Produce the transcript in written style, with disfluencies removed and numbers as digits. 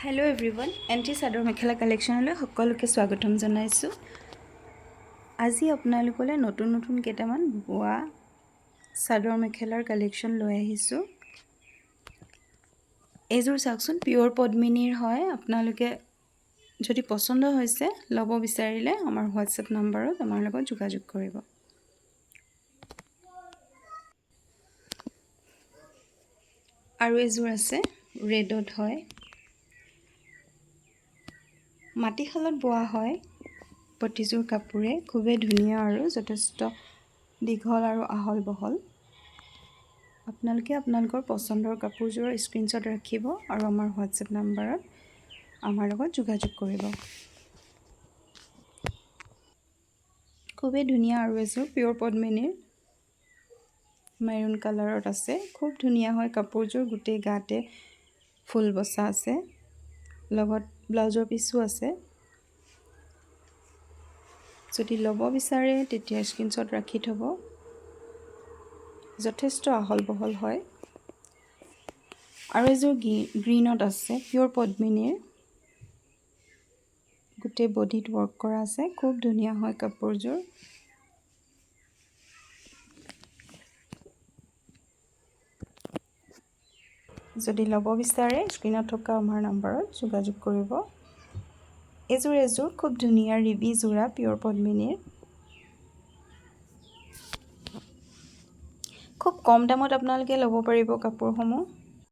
Hello' everyone, anti chador mekhela কালেকশ্যনলৈ সকলোকে স্বাগতম জনাইছোঁ। আজি আপোনালোকলৈ নতুন কেইটামান বোৱা চাদৰ মেখেলাৰ কালেকশ্যন লৈ আহিছোঁ। এইযোৰ চাওকচোন, পিয়'ৰ পদ্মিনীৰ হয়। আপোনালোকে যদি পচন্দ হৈছে ল'ব বিচাৰিলে আমাৰ হোৱাটছএপ নাম্বাৰত আমাৰ লগত যোগাযোগ কৰিব। আৰু এযোৰ আছে, ৰেডত হয়, মাটিশালত বোৱা হয়। প্ৰতিযোৰ কাপোৰে খুবেই ধুনীয়া আৰু যথেষ্ট দীঘল আৰু আহল বহল। আপোনালোকে আপোনালোকৰ পচন্দৰ কাপোৰযোৰৰ স্ক্ৰীনশ্বট ৰাখিব আৰু আমাৰ হোৱাটছএপ নাম্বাৰত আমাৰ লগত যোগাযোগ কৰিব। খুবেই ধুনীয়া আৰু এযোৰ পিয়'ৰ পদ্মিনীৰ মেৰুন কালাৰত আছে। খুব ধুনীয়া হয় কাপোৰযোৰ, গোটেই গাতে ফুল বচা আছে, লগত ব্লাউজৰ পিছো আছে। যদি ল'ব বিচাৰে তেতিয়া স্ক্ৰীনশ্বট ৰাখি থ'ব। যথেষ্ট আহল বহল হয়। আৰু এযোৰ গ্ৰীণত আছে, পিয়'ৰ পদ্মিনীৰ, গোটেই বডিত ৱৰ্ক কৰা আছে। খুব ধুনীয়া হয় কাপোৰযোৰ। যদি ল'ব বিচাৰে স্ক্ৰীণত থকা আমাৰ নাম্বাৰত যোগাযোগ কৰিব। এযোৰ খুব ধুনীয়া ৰিবি যোৰা, পিয়'ৰ পদ্মিনীৰ। খুব কম দামত আপোনালোকে ল'ব পাৰিব কাপোৰসমূহ।